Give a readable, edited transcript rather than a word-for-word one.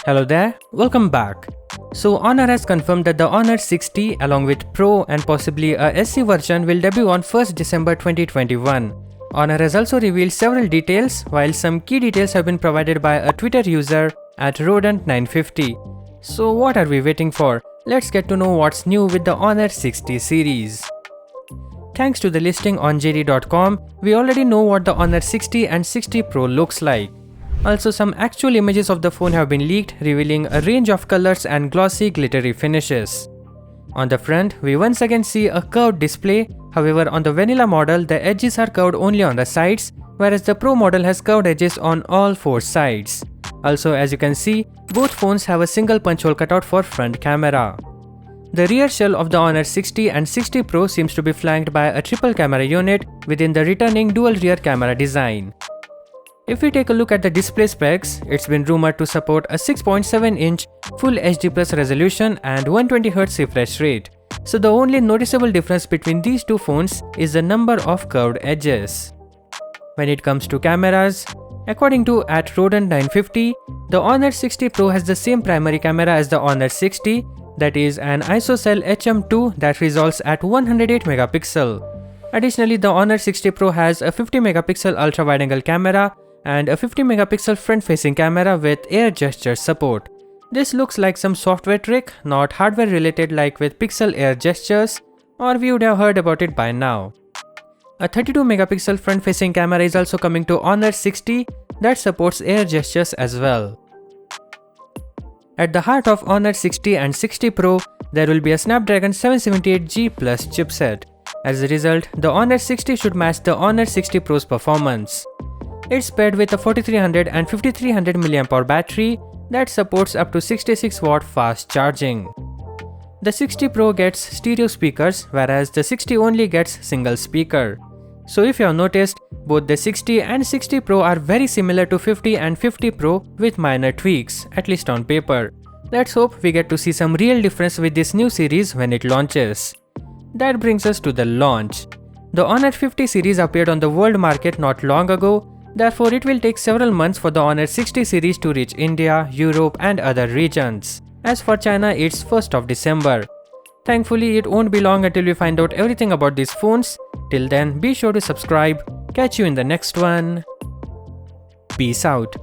Hello there, welcome back. So Honor has confirmed that the Honor 60 along with Pro and possibly a SE version will debut on 1st December 2021. Honor has also revealed several details, while some key details have been provided by a Twitter user at Rodent950. So what are we waiting for? Let's get to know what's new with the Honor 60 series. Thanks to the listing on JD.com, we already know what the Honor 60 and 60 Pro looks like. Also, some actual images of the phone have been leaked, revealing a range of colors and glossy, glittery finishes. On the front, we once again see a curved display. However, on the vanilla model, the edges are curved only on the sides, whereas the Pro model has curved edges on all four sides. Also, as you can see, both phones have a single punch hole cutout for front camera. The rear shell of the Honor 60 and 60 Pro seems to be flanked by a triple camera unit within the returning dual rear camera design. If we take a look at the display specs, it's been rumored to support a 6.7-inch Full HD Plus resolution and 120Hz refresh rate. So the only noticeable difference between these two phones is the number of curved edges. When it comes to cameras, according to @Rodent950, the Honor 60 Pro has the same primary camera as the Honor 60, that is an ISOCELL HM2 that resolves at 108 megapixel. Additionally, the Honor 60 Pro has a 50 megapixel ultra wide-angle camera and a 50 megapixel front-facing camera with air gesture support. This looks like some software trick, not hardware related like with pixel air gestures, or we would have heard about it by now. A 32 megapixel front-facing camera is also coming to Honor 60 that supports air gestures as well. At the heart of Honor 60 and 60 Pro, there will be a Snapdragon 778G Plus chipset. As a result, the Honor 60 should match the Honor 60 Pro's performance. It's paired with a 4300 and 5300 mAh battery that supports up to 66 watt fast charging. The 60 Pro gets stereo speakers, whereas the 60 only gets single speaker. So if you have noticed, both the 60 and 60 Pro are very similar to 50 and 50 Pro with minor tweaks, at least on paper. Let's hope we get to see some real difference with this new series when it launches. That brings us to the launch. The Honor 50 series appeared on the world market not long ago, therefore it will take several months for the Honor 60 series to reach India, Europe and other regions. As for China, it's 1st of December. Thankfully, it won't be long until we find out everything about these phones. Till then, be sure to subscribe. Catch you in the next one. Peace out.